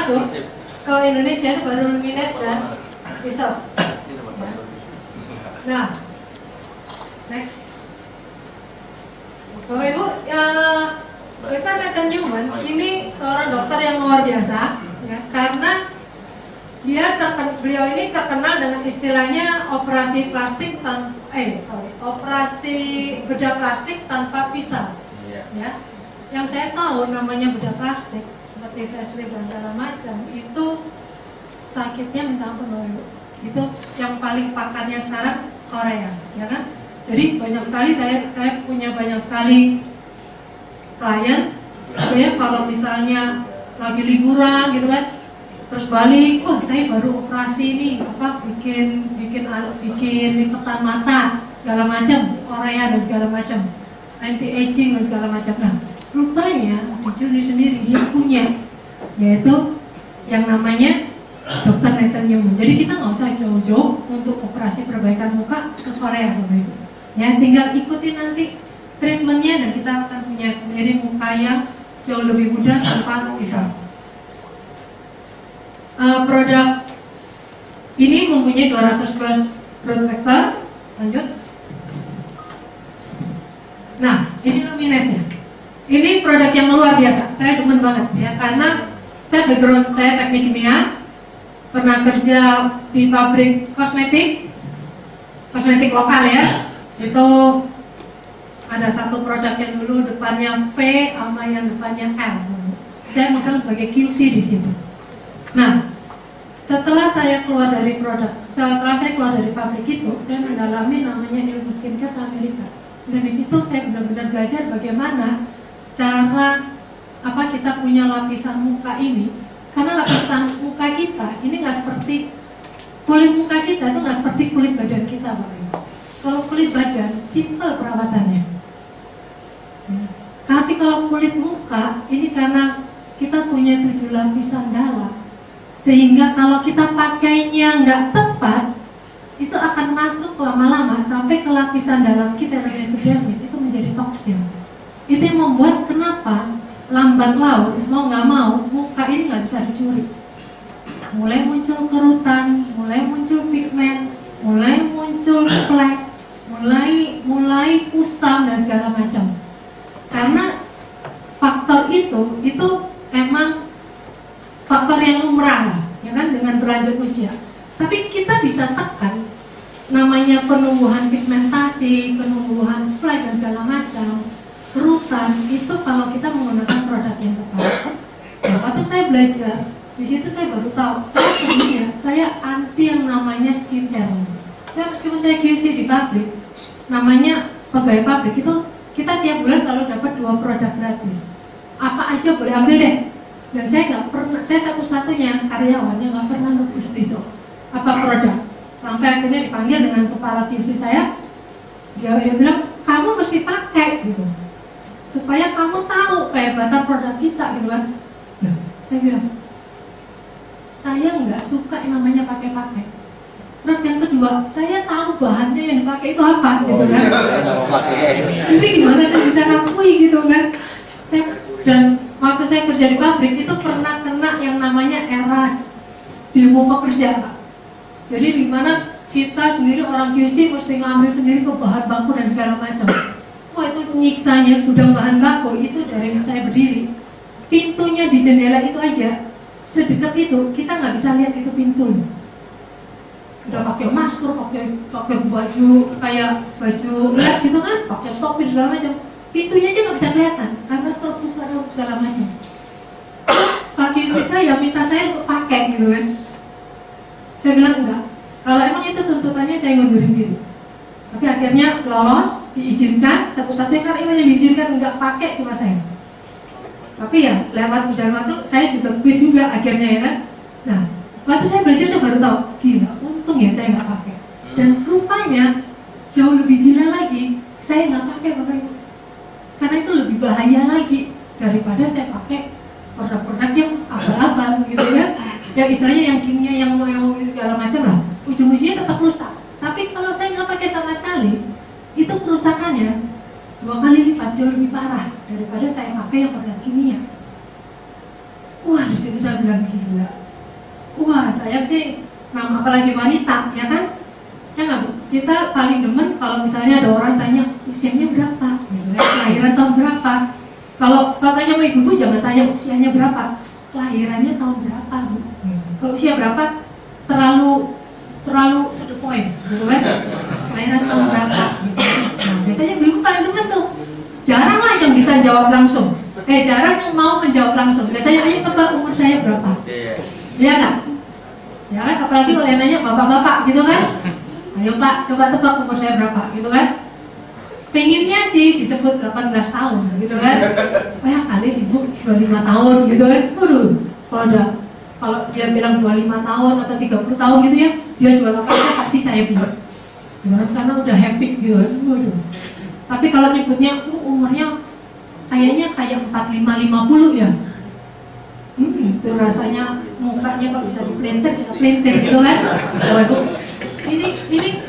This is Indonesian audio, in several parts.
masuk ke Indonesia itu baru Lumines dan Resolve. Nah, next. Bapak Ibu, Dr. Nathan Newman ini seorang dokter yang luar biasa, ya, karena beliau ini terkenal dengan istilahnya operasi bedah plastik tanpa pisau. Ya, yang saya tahu namanya bedah plastik seperti facelift dan segala macam itu sakitnya minta ampun Bapak Ibu. Itu yang paling pakarnya sekarang Korea, ya kan? Jadi banyak sekali saya punya banyak sekali klien, ya, kalau misalnya lagi liburan gitu kan, terus balik, wah saya baru operasi ini, bikin lipatan mata segala macam, Korea dan segala macam, anti aging dan segala macam. Nah, rupanya di Juni sendiri dia punya, yaitu yang namanya Dr. Nathan Newman. Jadi kita nggak usah jauh-jauh untuk operasi perbaikan muka ke Korea, Bapak Ibu. Ya, tinggal ikuti nanti treatmentnya dan kita akan punya sendiri muka yang jauh lebih mudah tanpa pisau. Produk ini mempunyai 200 plus growth factor. Lanjut. Nah, ini Lumines-nya. Ini produk yang luar biasa. Saya demen banget ya, karena saya background saya teknik kimia, pernah kerja di pabrik kosmetik lokal ya. Itu ada satu produk yang dulu depannya V sama yang depannya L. Saya megang sebagai QC di situ. Nah, setelah saya keluar dari pabrik itu, saya mendalami namanya ilmu skincare Amerika. Dan di situ saya benar-benar belajar bagaimana cara kita punya lapisan muka ini. Karena lapisan muka kita ini nggak seperti kulit muka kita itu nggak seperti kulit badan kita, Bapak Ibu. Kalau kulit badan simpel perawatannya. Ya. Tapi kalau kulit muka ini karena kita punya 7 lapisan dalam, sehingga kalau kita pakainya nggak tepat, itu akan masuk lama-lama sampai ke lapisan dalam kita namanya epidermis, itu menjadi toksin. Itu yang membuat kenapa lambat laun mau nggak mau muka ini nggak bisa dicuri. Mulai muncul kerutan, mulai muncul pigmen, mulai muncul flek, mulai kusam dan segala macam. Karena faktor itu emang faktor yang lumrah lah, ya kan, dengan berlanjut usia. Tapi kita bisa tekan namanya penumbuhan pigmentasi, penumbuhan flek dan segala macam, kerutan itu kalau kita menggunakan produk yang tepat. Nah, waktu saya belajar di situ saya baru tahu, saya sebenarnya anti yang namanya skincare. Saya meskipun saya QC di pabrik, namanya pegawai pabrik itu kita tiap bulan selalu dapat 2 produk gratis. Apa aja boleh ambil deh. Dan saya nggak pernah, saya satu-satunya karyawan yang nggak pernah nebus itu produk. Sampai akhirnya dipanggil dengan kepala QC saya, dia bilang kamu mesti pakai gitu, supaya kamu tahu kehebatan produk kita gitu kan. Nah, saya bilang saya nggak suka yang namanya pakai-pakai. Terus yang kedua, saya tahu bahannya yang dipakai itu apa gitu kan. Jadi gimana saya bisa ngakui gitu kan. Dan waktu saya kerja di pabrik itu pernah kena yang namanya era demo pekerja. Jadi dimana kita sendiri orang QC mesti ngambil sendiri ke bahan baku dan segala macam. Wah, itu nyiksanya gudang bahan baku itu dari saya berdiri. Pintunya di jendela itu aja sedekat itu kita nggak bisa lihat itu pintu. Udah pakai masker, pakai baju kayak baju lab gitu kan, pakai topi segala macam. Pintunya aja nggak bisa kelihatan karena serbukan segala macam. Pak QC saya minta saya untuk pakai gitu kan. Saya bilang enggak. Kalau emang itu tuntutannya saya ngundurin diri. Tapi akhirnya lolos, diizinkan. Satu-satunya karyawan yang diizinkan enggak pakai cuma saya. Tapi ya lewat berjalan waktu saya juga quit juga akhirnya ya kan. Nah, waktu saya belajar saya baru tahu, gila, untung ya saya nggak pakai. Dan rupanya jauh lebih gila lagi, saya nggak pakai Bapak Ibu. Karena itu lebih bahaya lagi daripada saya pakai produk-produk yang abal-abal gitu kan. Ya istilahnya yang kimia yang segala macam lah, ujung-ujungnya tetap rusak. Tapi kalau saya nggak pakai sama sekali, itu kerusakannya 2 kali lipat, jauh lebih parah daripada saya pakai yang produk kimia. Wah, di situ saya bilang gila. Wah, saya sih, nama apalagi wanita, ya kan? Ya nggak Bu? Kita paling demen kalau misalnya ada orang tanya usianya berapa, gitu kan? Kelahiran tahun berapa. Kalau tanya sama ibu jangan tanya usianya berapa, kelahirannya tahun berapa Bu. Kalau usia berapa terlalu to the point, gitu kan? Kelahiran tahun berapa. Gitu. Nah, biasanya ibu paling demen tuh. Jarang lah yang bisa jawab langsung. Jarang yang mau menjawab langsung. Biasanya ayo tebak umur saya berapa. Iya kan? Ya kan, apalagi kalau yang nanya bapak-bapak gitu kan. Ayo Pak, coba tebak umur saya berapa gitu kan. Pengennya sih disebut 18 tahun gitu kan. Oh ya kali ibu 25 tahun gitu kan. Waduh, kalau dia bilang 25 tahun atau 30 tahun gitu ya, dia jual apa pasti saya beli gitu kan, karena udah happy gitu kan. Waduh. Tapi kalau nyebutnya umurnya kayaknya kayak 45-50 ya, itu rasanya mukanya kalau bisa dipelintir gitu kan. Waduh,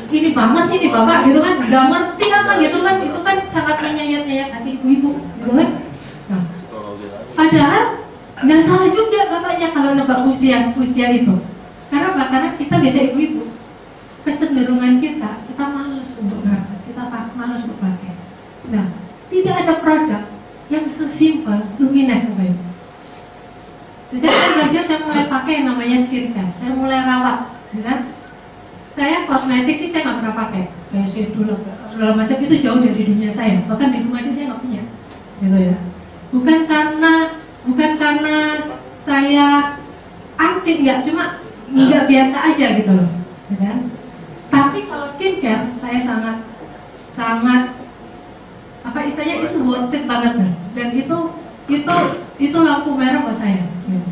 ini banget sih nih bapak gitu kan, nggak ngerti apa gitu kan, itu kan sangat menyayat-nyayat hati ibu-ibu gitu kan. Nah, padahal nggak salah juga bapaknya kalau nebak usia itu. Karena kita biasa ibu-ibu, kecenderungan kita malas untuk berangkat, kita malas untuk pakai. Nah, tidak ada produk yang sesimpel Lumines Bapak Ibu. Sejak saya belajar, saya mulai pakai yang namanya skincare, saya mulai rawat, ya kan? Saya kosmetik sih saya nggak pernah pakai, kayak dulu segala macam itu jauh dari dunia saya, bahkan di rumah aja saya nggak punya, gitu ya. Bukan karena saya anti, nggak, cuma nggak biasa aja gitu loh, ya kan? Tapi kalau skincare saya sangat apa istilahnya itu worth it banget kan? Dan itu lampu merah buat saya. Gitu.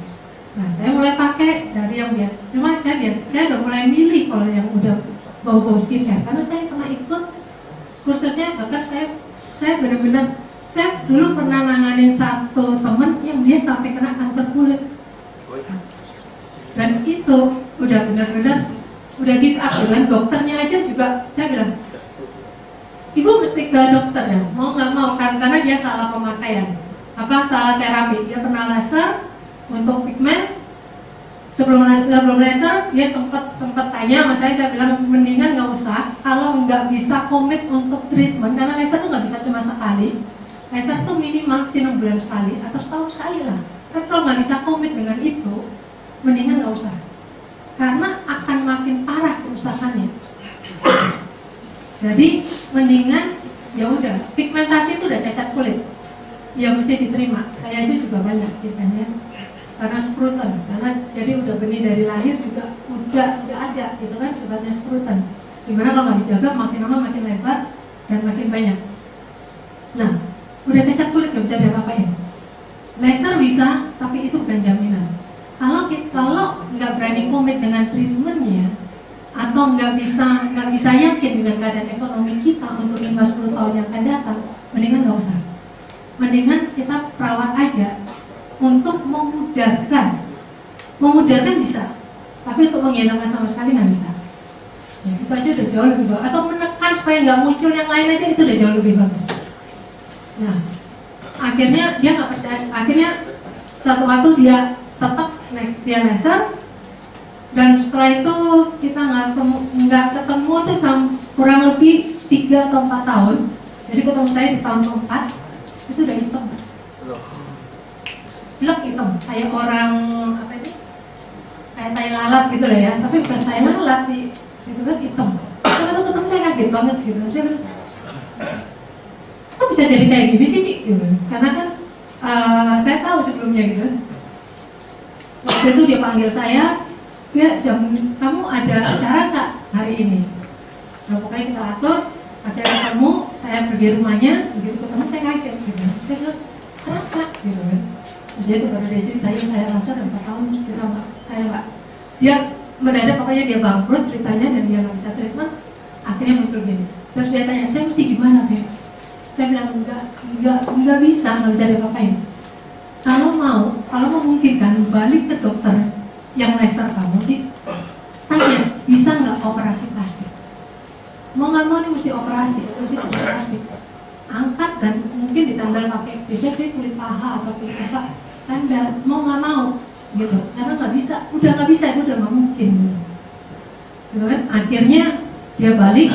Nah, saya mulai pakai dari yang biasa. Cuma saya udah mulai milih kalau yang udah bau-bau skincare, karena saya pernah ikut khususnya, bahkan saya benar-benar, saya dulu pernah nanganin satu temen yang dia sampai kena kanker kulit. Dan itu udah benar-benar udah give up dengan dokternya aja juga. Saya bilang, ibu mesti ke dokter ya, mau nggak mau kan, karena dia salah pemakaian, salah terapi. Dia pernah laser untuk pigmen. Sebelum laser dia sempat tanya sama saya bilang mendingan nggak usah kalau nggak bisa komit untuk treatment, karena laser tuh nggak bisa cuma sekali. Laser tuh minimal 6 bulan sekali atau setahun sekali lah. Tapi kalau nggak bisa komit dengan itu, mendingan nggak usah, karena akan makin parah kerusakannya. Jadi mendingan ya udah, pigmentasi itu udah cacat kulit, ya mesti diterima. Saya aja juga banyak pigmennya karena spruten, karena jadi udah benih dari lahir juga udah ada gitu kan, sebatnya spruten. Gimana kalau nggak dijaga, makin lama makin lebar dan makin banyak. Nah, udah cacat kulit nggak bisa diapa-apain. Laser bisa, tapi itu bukan jaminan. Kalau nggak berani komit dengan treatmentnya, atau nggak bisa yakin dengan keadaan ekonomi kita untuk 5-10 tahun yang akan datang, mendingan nggak usah. Mendingan kita perawat aja untuk memudahkan bisa, tapi untuk menghilangkan sama sekali nggak bisa. Ya, itu aja udah jauh lebih bagus. Atau menekan supaya nggak muncul yang lain aja, itu udah jauh lebih bagus. Nah, akhirnya dia nggak percaya. Akhirnya suatu waktu dia tetap dia laser. Dan setelah itu kita nggak ketemu tuh kurang lebih 3 atau 4 tahun. Jadi ketemu saya di tahun keempat, itu udah hitam, blek hitam, kayak orang apa ini, kayak tai lalat gitu lah ya. Tapi bukan tai lalat sih, itu kan hitam. Karena tuh ketemu saya kaget banget gitu. Saya bilang, kok bisa jadi kayak gini sih Cik? Gitu. Karena kan saya tahu sebelumnya gitu. Waktu itu dia panggil saya, ya kamu ada acara nggak hari ini? Nah pokoknya kita atur, akhirnya ketemu, saya pergi rumahnya, begitu ketemu saya kaget gitu. Saya bilang, kenapa? Gitu kan. Terus dia tuh baru dia cerita, ya saya rasa udah 4 tahun saya nggak. Dia mendadak pokoknya dia bangkrut ceritanya dan dia nggak bisa treatment. Akhirnya muncul gini. Terus dia tanya, saya mesti gimana Beb? Saya bilang nggak bisa diapa-apain. Kalau memungkinkan balik ke dokter yang laser kamu sih, tanya bisa nggak operasi plastik. Mau nggak mau nih mesti operasi plastik. Angkat dan mungkin ditambal pakai biasanya kulit paha atau kulit apa, stempel, mau nggak mau gitu, karena nggak bisa, udah nggak mungkin gitu kan. Akhirnya dia balik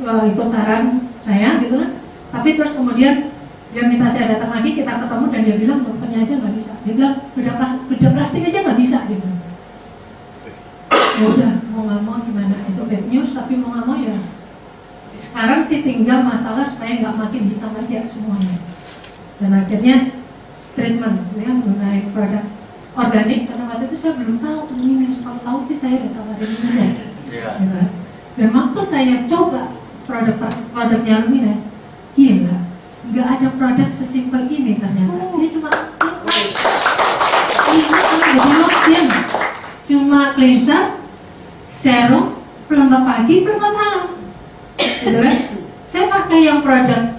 ikut saran saya gitu kan, tapi terus kemudian dia minta saya datang lagi, kita ketemu dan dia bilang dokternya aja nggak bisa, dia bilang bedah plastik aja nggak bisa gitu. Ya udah, mau nggak mau gimana, itu bad news, tapi mau nggak mau ya sekarang sih tinggal masalah supaya nggak makin hitam aja semuanya. Dan akhirnya treatment ya mengenai produk organik, karena waktu itu saya belum tahu Lumines, kalau tahu sih saya udah tawarin Lumines gitu. Dan waktu saya coba produknya Lumines, gila, nggak ada produk sesimpel ini ternyata. Dia cuma cuma cleanser, serum, pelembab pagi, bermasalah gitu kan. Saya pakai yang produk,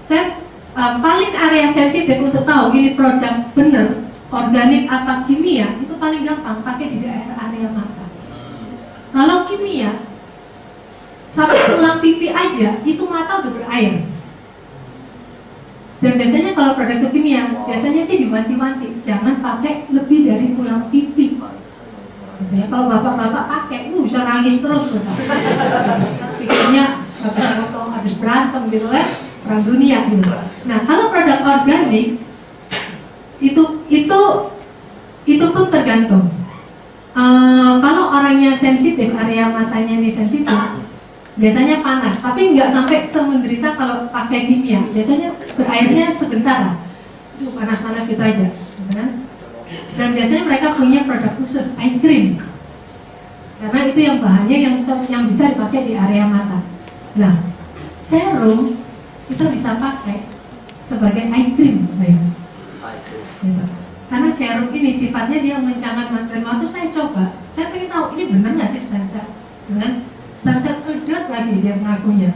saya paling area sensitif untuk tahu ini produk bener organik apa kimia, itu paling gampang pakai di daerah area mata. Kalau kimia sampai tulang pipi aja itu mata udah berair. Dan biasanya kalau produk kimia biasanya sih diwanti-wanti, jangan pakai lebih dari tulang pipi gitu ya. Kalau bapak-bapak pakai bisa nangis terus gitu. Pikirnya habis berantem gitu kan, perang dunia gitu. Nah, kalau produk organik itu pun tergantung. Kalau orangnya sensitif, area matanya ini sensitif, biasanya panas, tapi nggak sampai semenderita kalau pakai kimia. Biasanya berairnya sebentar lah, panas-panas gitu aja, gitu kan? Dan biasanya mereka punya produk khusus, eye cream, karena itu yang bahannya yang bisa dipakai di area mata. Nah, serum kita bisa pakai sebagai eye cream, gitu. Karena serum ini sifatnya dia mencangat, dan waktu saya coba, saya pengen tahu ini benar nggak sih stem cell, dengan stem cell udah lagi dia mengakunya.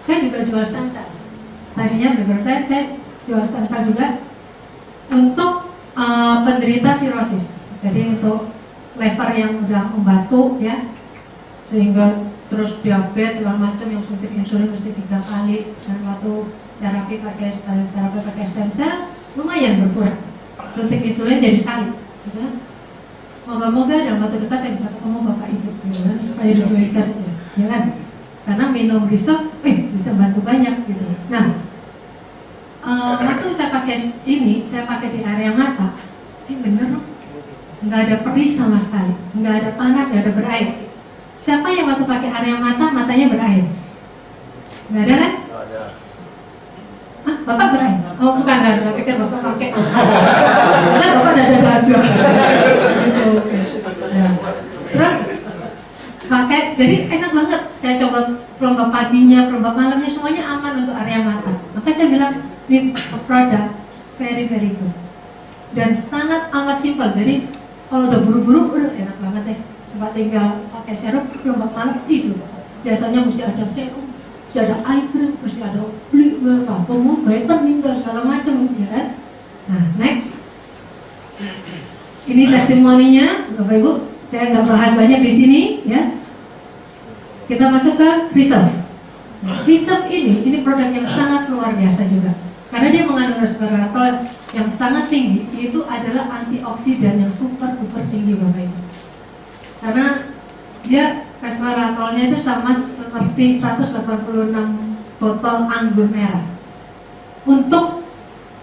Saya juga jual stem cell. Tadinya benar saya jual stem cell juga untuk penderita sirosis. Jadi untuk lever yang udah membatuk ya, sehingga terus diabetes segala macam, yang suntik insulin mesti 3 kali, dan waktu terapi pakai stem cell lumayan berkurang. Suntik insulin jadi sekali, gitu kan? Moga-moga dalam waktu dekat saya bisa ketemu bapak itu, gitu kan? Supaya dicuekan aja, ya kan? Karena minum risot, bisa bantu banyak, gitu. Nah, waktu saya pakai ini, saya pakai di area mata, bener loh, nggak ada perih sama sekali, nggak ada panas, nggak ada berair. Siapa yang waktu pakai area mata, matanya berair? Nggak ada kan? Nggak ada. Hah, bapak berair? Oh bukan, saya pikir bapak pakai. Karena bapak dada-dada. Gitu. Ya. Terus pakai, jadi enak banget. Saya coba pelembab paginya, pelembab malamnya, semuanya aman untuk area mata. Maka saya bilang, ini produk very very good dan sangat amat simpel. Jadi kalau udah buru-buru, udah enak banget deh. Cuma tinggal pakai serum, pelembab malam, tidur. Biasanya mesti ada serum, mesti ada eye cream, mesti ada beli, vitamin dan segala macam, ya kan? Nah, next. Ini testimoninya, Bapak Ibu. Saya nggak bahas banyak di sini, ya. Kita masuk ke Reserve. Reserve ini produk yang sangat luar biasa juga, karena dia mengandung resveratrol yang sangat tinggi. Itu adalah antioksidan yang super tinggi, Bapak Ibu. Karena dia resveratrolnya itu sama seperti 186 botol anggur merah. Untuk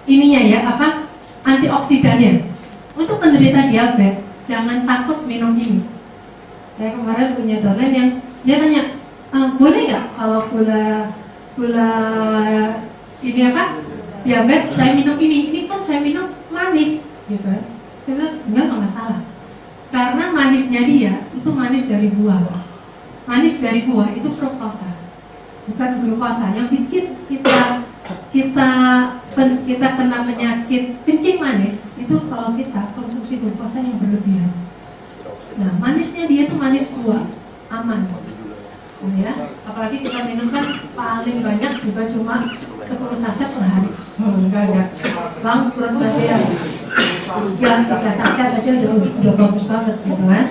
ininya ya, antioksidannya. Untuk penderita diabetes, jangan takut minum ini. Saya kemarin punya dosen yang dia tanya, boleh nggak kalau gula ini diabetes saya minum ini kan saya minum manis, gitu. Saya bilang nggak masalah, karena manisnya dia itu manis dari buah. Manis dari buah itu fruktosa, bukan glukosa. Yang bikin kita kena penyakit kencing manis itu kalau kita konsumsi glukosa yang berlebihan. Nah, manisnya dia itu manis buah, aman. Ya, apalagi kita minum kan paling banyak juga cuma 10 saset per hari. Enggak. Bang, kurang aja ya. 3 saset aja udah bagus banget gitu kan.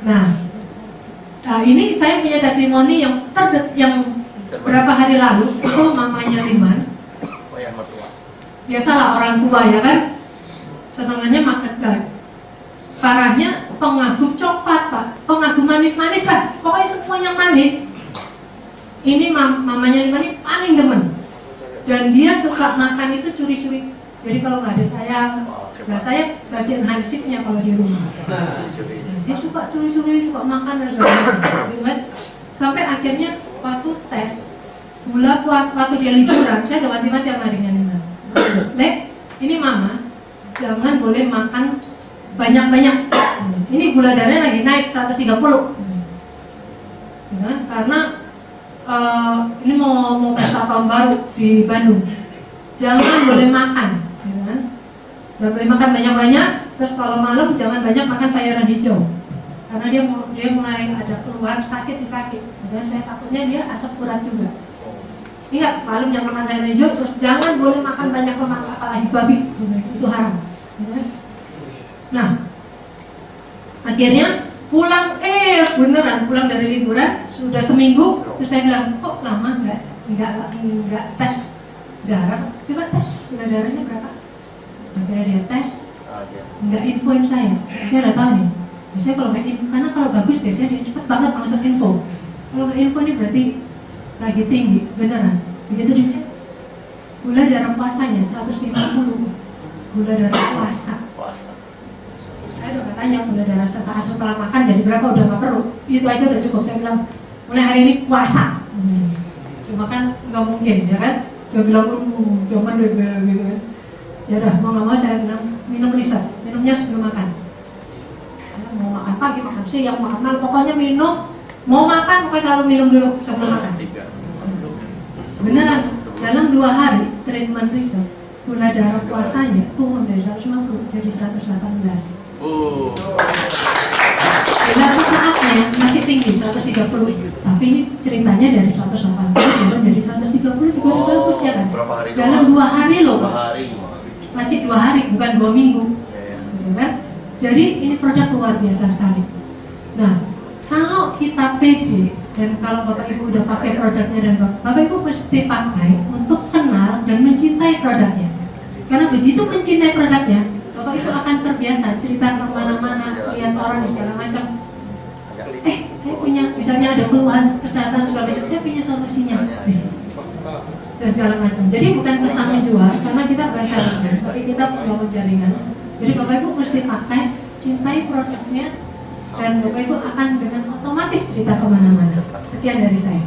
Nah, ini saya punya testimoni yang berapa hari lalu itu mamanya Liman. Biasalah orang tua ya kan. senangannya makan daging. Parahnya pengagum coklat Pak, pengagum manis-manis lah, pokoknya semua yang manis. Ini mamanya Lima ini paling demen. Dan dia suka makan itu curi-curi. Jadi kalau nggak ada saya, nah saya bagian hansipnya kalau di rumah. Dia suka curi-curi, suka makan dan sebagainya. Sampai akhirnya waktu tes gula puas, waktu dia liburan, saya udah mati-mati sama Lima. Lek, ini mama jangan boleh makan banyak-banyak. Ini gula darahnya lagi naik 130. Ya, karena ini mau pesta tahun baru di Bandung. Jangan boleh makan, ya kan? Jangan boleh makan banyak-banyak. Terus kalau malam jangan banyak makan sayuran hijau. Karena dia mulai ada keluhan sakit di kaki. Dan saya takutnya dia asam urat juga. Ingat, malam jangan makan sayuran hijau. Terus jangan boleh makan banyak lemak, apalagi babi. Itu haram. Ya. Nah, akhirnya pulang, beneran pulang dari liburan sudah seminggu. Terus saya bilang, kok lama nggak tes darah? Coba tes gula darahnya berapa? Akhirnya dia tes, nggak infoin saya. Saya udah tahu nih. Biasanya kalau nggak info, karena kalau bagus biasanya dia cepet banget langsung info. Kalau nggak info ini berarti lagi tinggi, beneran. Begitu dicek, gula darah puasanya 150. Gula darah puasa. Saya udah tanya gula darah sesaat setelah makan jadi berapa, udah nggak perlu. Itu aja udah cukup. Saya bilang mulai hari ini puasa. Cuma kan nggak mungkin ya kan. Dia bilang jangan deh gitu kan. Ya udah mau nggak mau saya bilang minum riset. Minumnya sebelum makan. Mau makan pagi, makan siang, makan malam, pokoknya minum. Mau makan pokoknya selalu minum dulu sebelum makan. Beneran dalam 2 hari treatment riset gula darah puasanya turun dari 150 jadi 118. Jelas sesaatnya masih tinggi 130, tapi ini ceritanya dari 180 turun jadi 130 juga udah bagus ya kan? Dalam 2 hari loh Pak. Masih 2 hari bukan 2 minggu, gitu kan? Jadi ini produk luar biasa sekali. Nah, kalau kita pede dan kalau Bapak Ibu udah pakai produknya dan Bapak Ibu pasti pakai untuk kenal dan mencintai produknya. Karena begitu mencintai produknya, Bapak Ibu akan terbiasa cerita kemana-mana, lihat orang dan segala macam. Saya punya, misalnya ada keluhan kesehatan segala macam, saya punya solusinya di sini dan segala macam. Jadi bukan pesan menjual, karena kita bukan salesman, tapi kita membangun jaringan. Jadi Bapak Ibu mesti pakai, cintai produknya, dan Bapak Ibu akan dengan otomatis cerita kemana-mana. Sekian dari saya.